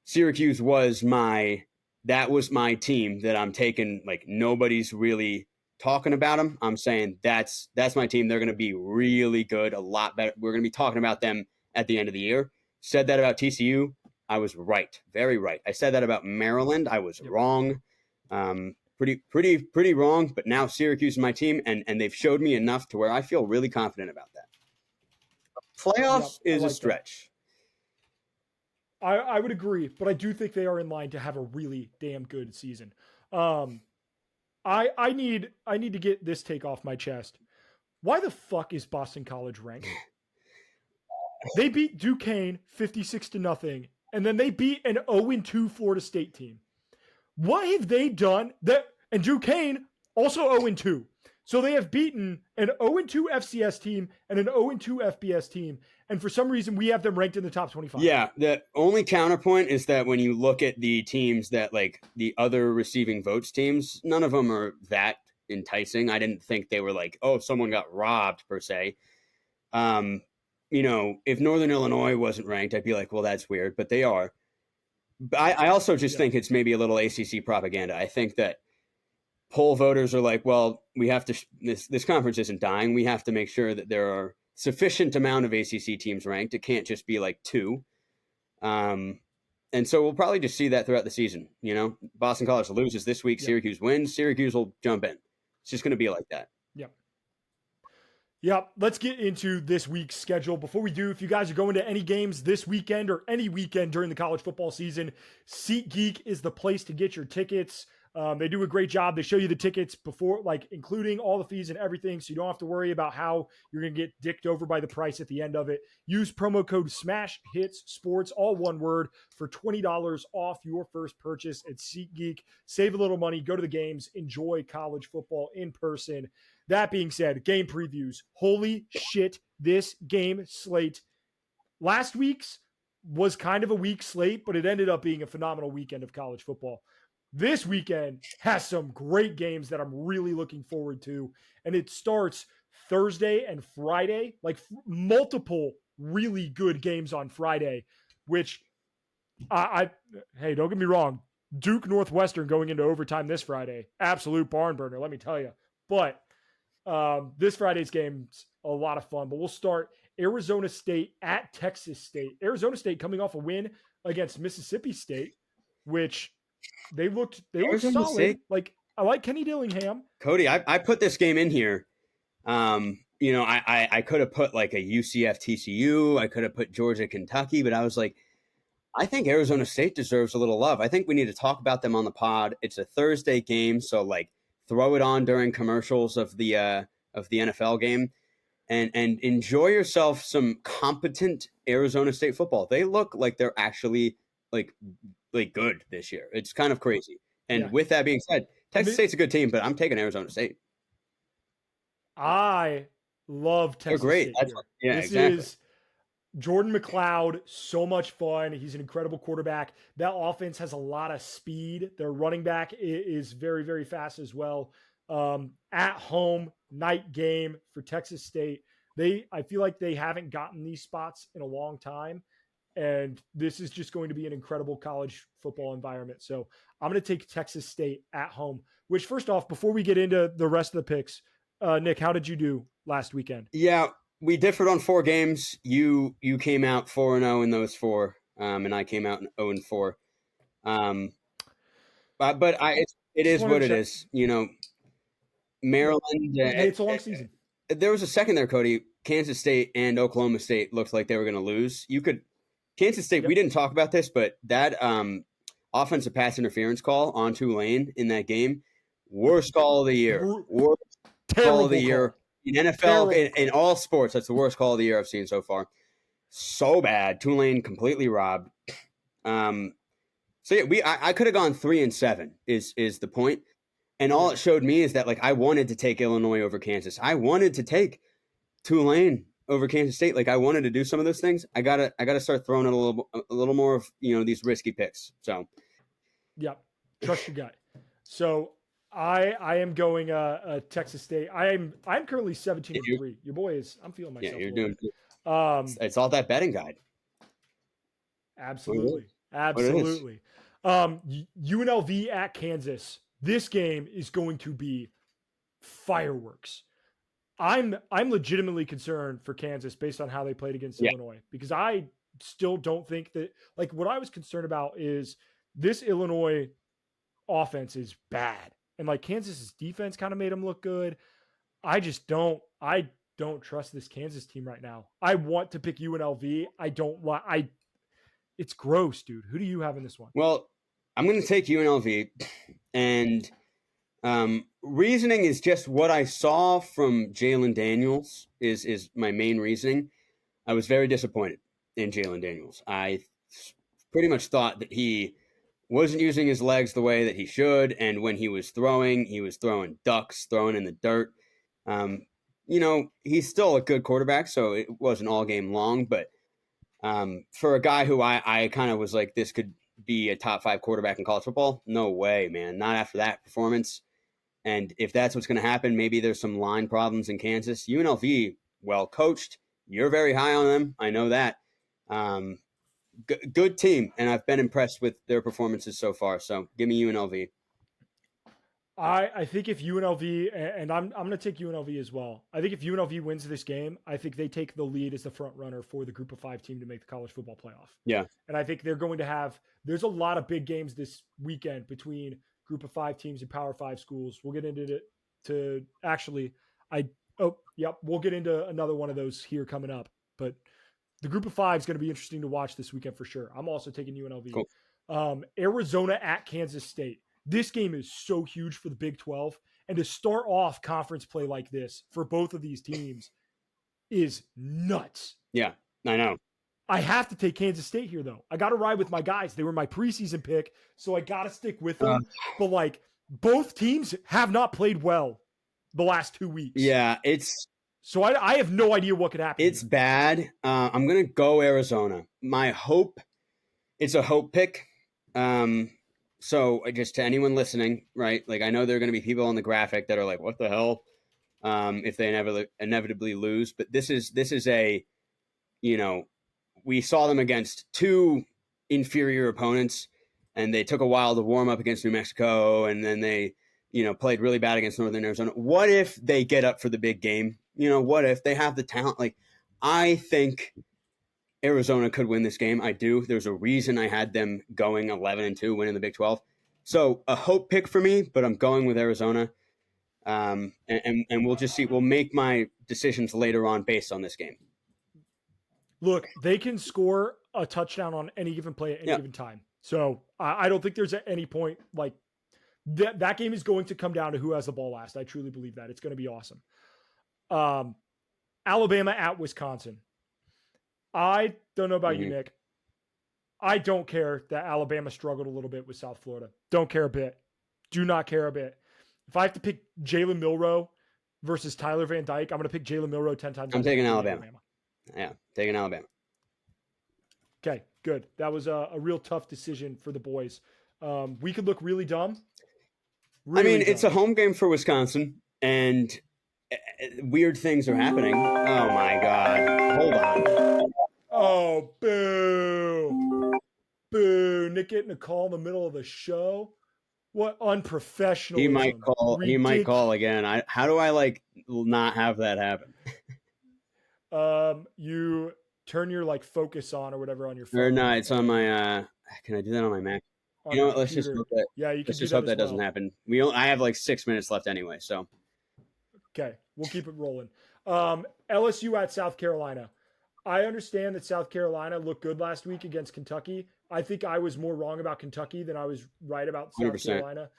Syracuse was my team that I'm taking. Like, nobody's really talking about them. I'm saying that's my team. They're going to be really good, a lot better. We're going to be talking about them at the end of the year. Said that about TCU. I was right, very right. I said that about Maryland. I was wrong, pretty wrong. But now Syracuse is my team, and they've showed me enough to where I feel really confident about that. Playoffs is a stretch. I would agree, but I do think they are in line to have a really damn good season. I need to get this take off my chest. Why the fuck is Boston College ranked? They beat Duquesne 56-0, and then they beat an 0-2 Florida State team. What have they done that? And Duquesne also 0-2. So they have beaten an 0-2 FCS team and an 0-2 FBS team. And for some reason, we have them ranked in the top 25. Yeah, the only counterpoint is that when you look at the teams that, like, the other receiving votes teams, none of them are that enticing. I didn't think they were like, oh, someone got robbed, per se. If Northern Illinois wasn't ranked, I'd be like, well, that's weird, but they are. I also just think it's maybe a little ACC propaganda. I think that poll voters are like, well, we have to, this conference isn't dying. We have to make sure that there are sufficient amount of ACC teams ranked. It can't just be like 2. And so we'll probably just see that throughout the season. Boston College loses this week. Syracuse wins. Syracuse will jump in. It's just going to be like that. Yeah, let's get into this week's schedule. Before we do, if you guys are going to any games this weekend or any weekend during the college football season, SeatGeek is the place to get your tickets. They do a great job. They show you the tickets before, like including all the fees and everything, so you don't have to worry about how you're going to get dicked over by the price at the end of it. Use promo code SMASHHITSSPORTS, all one word, for $20 off your first purchase at SeatGeek. Save a little money, go to the games, enjoy college football in person. That being said, game previews. Holy shit, this game slate. Last week's was kind of a weak slate, but it ended up being a phenomenal weekend of college football. This weekend has some great games that I'm really looking forward to. And it starts Thursday and Friday, like multiple really good games on Friday, which hey, don't get me wrong. Duke Northwestern going into overtime this Friday. Absolute barn burner, let me tell you. But this Friday's game's a lot of fun. But we'll start Arizona State at Texas State. Arizona State coming off a win against Mississippi State, which they looked solid. State. Like, I like Kenny Dillingham. Cody, I put this game in here. I could have put like a UCF TCU. I could have put Georgia Kentucky, but I was like, I think Arizona State deserves a little love. I think we need to talk about them on the pod. It's a Thursday game, so like throw it on during commercials of the NFL game and enjoy yourself some competent Arizona State football. They look like they're actually like good this year. It's kind of crazy. And with that being said, Texas State's a good team, but I'm taking Arizona State. I love Texas They're great. State. This is Jordan McLeod, so much fun. He's an incredible quarterback. That offense has a lot of speed. Their running back is very, very fast as well. At home, night game for Texas State. I feel like they haven't gotten these spots in a long time. And this is just going to be an incredible college football environment. So I'm going to take Texas State at home, which first off, before we get into the rest of the picks, Nick, how did you do last weekend? Yeah, we differed on 4 games. You came out 4-0 in those 4, and I came out 0-4. But it is what it is. Maryland. Hey, it's a long season. There was a second there, Cody. Kansas State and Oklahoma State looked like they were going to lose. Kansas State, we didn't talk about this, but that offensive pass interference call on Tulane in that game, worst call of the year. Worst call of the year. In NFL, in all sports, that's the worst call of the year I've seen so far. So bad. Tulane completely robbed. So yeah, I could have gone 3-7 is the point. And all it showed me is that like I wanted to take Illinois over Kansas. I wanted to take Tulane over Kansas State. Like I wanted to do some of those things. I gotta start throwing in a little more of these risky picks. So yeah, trust your gut. So I am going Texas State. I'm currently 17-3. Your boy is. I'm feeling myself. Yeah, you're a doing. bit. It's all that betting guide. Absolutely, What it is. absolutely. UNLV at Kansas. This game is going to be fireworks. I'm legitimately concerned for Kansas based on how they played against Illinois, because I still don't think that, like, what I was concerned about is this Illinois offense is bad, and like Kansas's defense kind of made them look good. I don't trust this Kansas team right now. I want to pick UNLV. I don't want. It's gross, dude. Who do you have in this one? Well, I'm going to take UNLV, and reasoning is just what I saw from Jalen Daniels is my main reasoning. I was very disappointed in Jalen Daniels. I pretty much thought that he wasn't using his legs the way that he should, and when he was throwing ducks, throwing in the dirt. He's still a good quarterback, so it wasn't all game long, but for a guy who I kind of was like, this could be a top 5 quarterback in college football, no way, man. Not after that performance. And if that's what's going to happen, maybe there's some line problems in Kansas. UNLV, well coached. You're very high on them. I know that. Good team, and I've been impressed with their performances so far. So give me UNLV. I think if UNLV, and I'm going to take UNLV as well. I think if UNLV wins this game, I think they take the lead as the front runner for the Group of 5 team to make the college football playoff. Yeah. And I think they're going to have, there's a lot of big games this weekend between Group of 5 teams and Power 5 schools. We'll get into it we'll get into another one of those here coming up. But the Group of 5 is going to be interesting to watch this weekend for sure. I'm also taking UNLV. Cool. Arizona at Kansas State. This game is so huge for the Big 12. And to start off conference play like this for both of these teams is nuts. Yeah, I know. I have to take Kansas State here, though. I got to ride with my guys. They were my preseason pick, so I got to stick with them. But, like, both teams have not played well the last 2 weeks. Yeah, so I have no idea what could happen. It's bad. I'm going to go Arizona. My hope, it's a hope pick. So just to anyone listening, right? Like I know there are going to be people on the graphic that are like, "What the hell?" If they inevitably lose, but this is a, we saw them against 2 inferior opponents, and they took a while to warm up against New Mexico, and then they, played really bad against Northern Arizona. What if they get up for the big game? What if they have the talent? Like, I think Arizona could win this game. I do. There's a reason I had them going 11-2, winning the Big 12. So a hope pick for me, but I'm going with Arizona. And we'll just see. We'll make my decisions later on based on this game. Look, they can score a touchdown on any given play at any given time. So I don't think there's at any point like that game is going to come down to who has the ball last. I truly believe that. It's going to be awesome. Alabama at Wisconsin. I don't know about you, Nick. I don't care that Alabama struggled a little bit with South Florida. Don't care a bit. Do not care a bit. If I have to pick Jalen Milroe versus Tyler Van Dyke, I'm going to pick Jalen Milroe 10 times. I'm taking Alabama. Yeah, taking Alabama. Okay, good. That was a real tough decision for the boys. We could look really dumb. It's a home game for Wisconsin, and weird things are happening. Oh, my God. Hold on. Oh, boo. Boo. Nick getting a call in the middle of the show. What unprofessional. He might call again. How do I not have that happen? You turn your focus on or whatever on your phone. Or no, it's on my can I do that on my Mac? You know what? Let's just hope that. Yeah, you can. Let's just hope that doesn't happen. I have 6 minutes left anyway, so. Okay, we'll keep it rolling. LSU at South Carolina. I understand that South Carolina looked good last week against Kentucky. I think I was more wrong about Kentucky than I was right about South 100%. Carolina.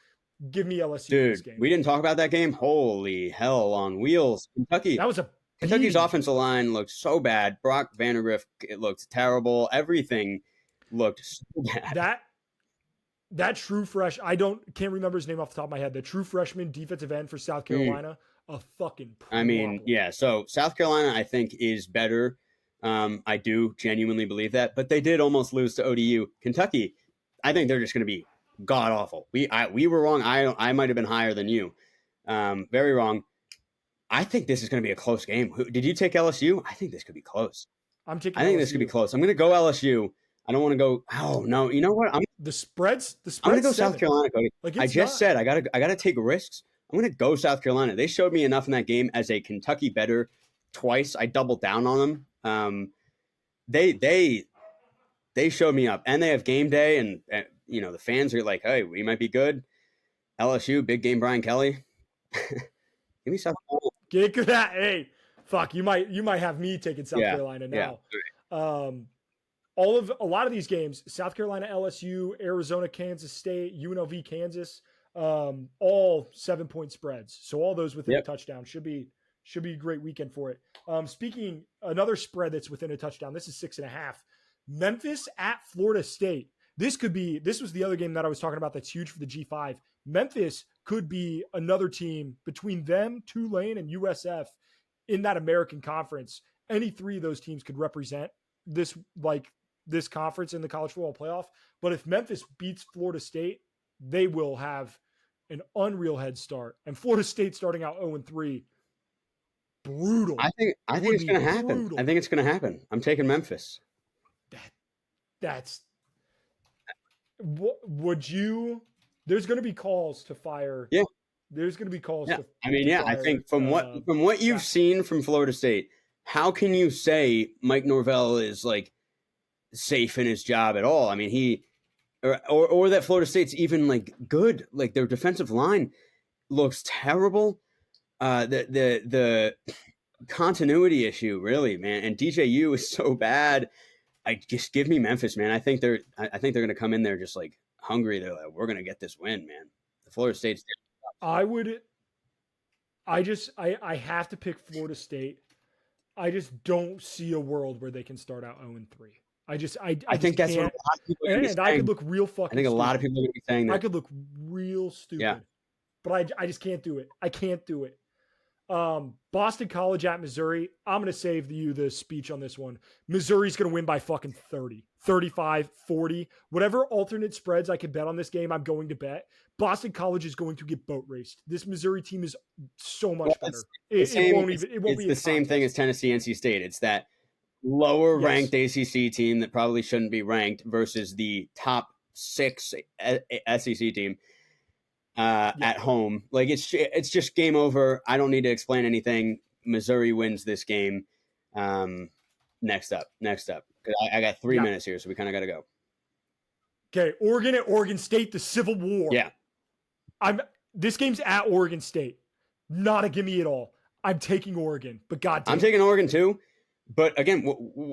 Give me LSU in this game. We didn't talk about that game. Holy hell on wheels. Kentucky. That was Kentucky's offensive line looked so bad. Brock Vandergrift, it looked terrible. Everything looked so bad. that true fresh. I can't remember his name off the top of my head. The true freshman defensive end for South Carolina, a fucking I mean, problem. yeah. So South Carolina, I think, is better. I do genuinely believe that, but they did almost lose to ODU. Kentucky, I think they're just going to be god awful. We were wrong. I might have been higher than you. Very wrong. I think this is going to be a close game. Did you take LSU? I think this could be close. I'm taking I think LSU. this could be close. I'm going to go LSU. I don't want to go. Oh no! You know what? The spreads. I'm going to go 7. South Carolina. Cody. Like I just said I gotta take risks. I'm going to go South Carolina. They showed me enough in that game as a Kentucky better twice. I doubled down on them. They showed me up, and they have game day, and you know the fans are like, hey, we might be good. LSU, big game, Brian Kelly. Give me South Carolina. Get good at. Hey, fuck. You might have me taking South Carolina now. Yeah. A lot of these games, South Carolina, LSU, Arizona, Kansas State, UNLV, Kansas, all 7-point spreads. So all those within a touchdown should be a great weekend for it. Speaking another spread that's within a touchdown. This is 6.5. Memphis at Florida State. This was the other game that I was talking about that's huge for the G5. Memphis could be another team between them, Tulane, and USF in that American Conference. Any three of those teams could represent this conference in the college football playoff. But if Memphis beats Florida State, they will have an unreal head start. And Florida State starting out 0-3, brutal. I think it's going to happen. Brutal. I think it's going to happen. I'm taking Memphis. Would you? There's going to be calls to fire. Yeah. There's going to be calls. Yeah. To I think from what you've seen from Florida State, how can you say Mike Norvell is like safe in his job at all? I mean, he or that Florida State's even like good. Like their defensive line looks terrible. The continuity issue, really, man. And DJU is so bad. I just give me Memphis, man. I think they're going to come in there just like hungry. They're like, we're going to get this win, man. The Florida State's. I have to pick Florida State. I just don't see a world where they can start out 0-3. I think that's what a lot of people are saying. I could look real fucking. I think a lot of people are going to be saying that. I could look real stupid, but I just can't do it. I can't do it. Boston College at Missouri. I'm going to save you the speech on this one. Missouri's going to win by fucking 30, 35, 40. Whatever alternate spreads I could bet on this game, I'm going to bet. Boston College is going to get boat raced. This Missouri team is so much better. It won't be the same thing as Tennessee, NC State. It's that lower ranked ACC team that probably shouldn't be ranked versus the top 6 SEC team. At home, like it's just game over. I don't need to explain anything. Missouri wins this game. Next up. I got 3 minutes here, so we kind of got to go. Okay, Oregon at Oregon State, the Civil War. Yeah, this game's at Oregon State. Not a gimme at all. I'm taking Oregon, but goddamn, I'm taking Oregon too. But again,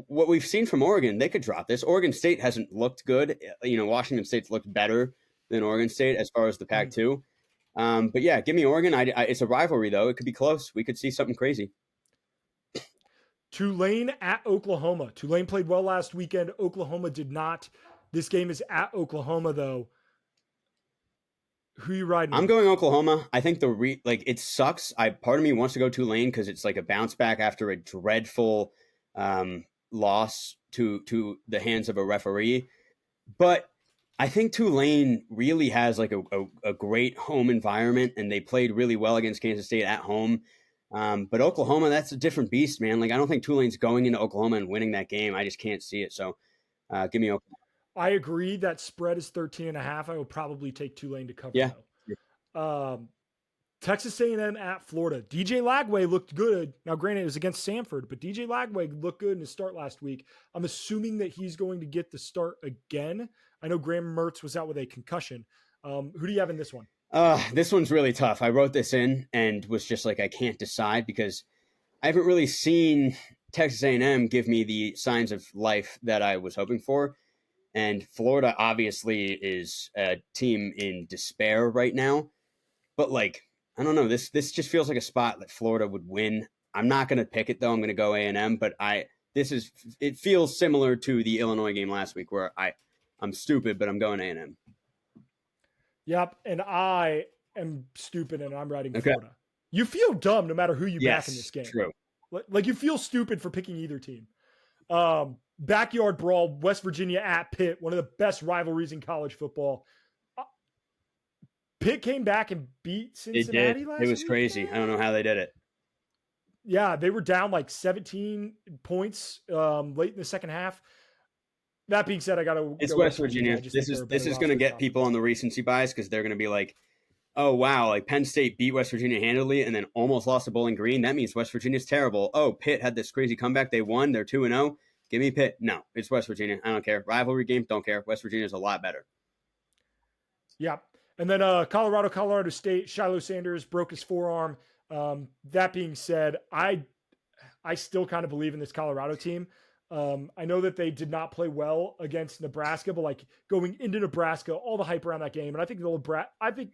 what we've seen from Oregon, they could drop this. Oregon State hasn't looked good. You know, Washington State's looked better than Oregon State as far as the Pac-2. But yeah, give me Oregon. It's a rivalry, though. It could be close. We could see something crazy. Tulane at Oklahoma. Tulane played well last weekend. Oklahoma did not. This game is at Oklahoma, though. Who are you riding? I'm going Oklahoma. I think it sucks. Part of me wants to go Tulane because it's like a bounce back after a dreadful loss to the hands of a referee. But I think Tulane really has like a great home environment, and they played really well against Kansas State at home. But Oklahoma, that's a different beast, man. Like I don't think Tulane's going into Oklahoma and winning that game. I just can't see it. So give me Oklahoma. I agree that spread is 13.5. I will probably take Tulane to cover. Yeah. Though. Texas A&M at Florida. DJ Lagway looked good. Now, granted, it was against Samford, but DJ Lagway looked good in his start last week. I'm assuming that he's going to get the start again. I know Graham Mertz was out with a concussion. Who do you have in this one? This one's really tough. I wrote this in and was just like, I can't decide because I haven't really seen Texas A&M give me the signs of life that I was hoping for. And Florida obviously is a team in despair right now. But like, I don't know. This just feels like a spot that Florida would win. I'm not going to pick it though. I'm going to go A&M. But it feels similar to the Illinois game last week where I'm stupid, but I'm going A&M. Yep. And I am stupid and I'm riding Okay. Florida. You feel dumb no matter who you back in this game. True. Like you feel stupid for picking either team. Backyard brawl, West Virginia at Pitt, one of the best rivalries in college football. Pitt came back and beat Cincinnati last week. It was crazy. I don't know how they did it. Yeah, they were down like 17 points late in the second half. That being said, I got to. It's West Virginia. This is going to get people on the recency bias because they're going to be like, "Oh wow, like Penn State beat West Virginia handily and then almost lost to Bowling Green. That means West Virginia's terrible. Oh, Pitt had this crazy comeback. They won. They're 2-0. Give me Pitt. No, it's West Virginia. I don't care. Rivalry game. Don't care. West Virginia's a lot better. Yeah, and then Colorado State. Shiloh Sanders broke his forearm. That being said, I still kind of believe in this Colorado team. I know that they did not play well against Nebraska, but like going into Nebraska, all the hype around that game, and I think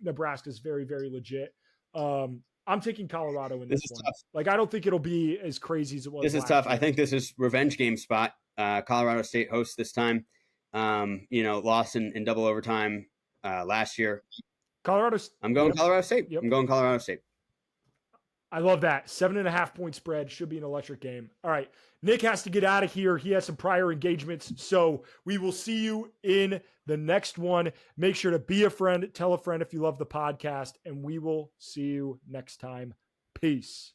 Nebraska is very, very legit. I'm taking Colorado in this one. Tough. Like I don't think it'll be as crazy as it was. This is tough. Year. I think this is revenge game spot. Colorado State hosts this time. Lost in double overtime last year. I'm going Colorado State. Yep. I'm going Colorado State. I love that. 7.5 point spread should be an electric game. All right. Nick has to get out of here. He has some prior engagements. So we will see you in the next one. Make sure to be a friend. Tell a friend if you love the podcast. And we will see you next time. Peace.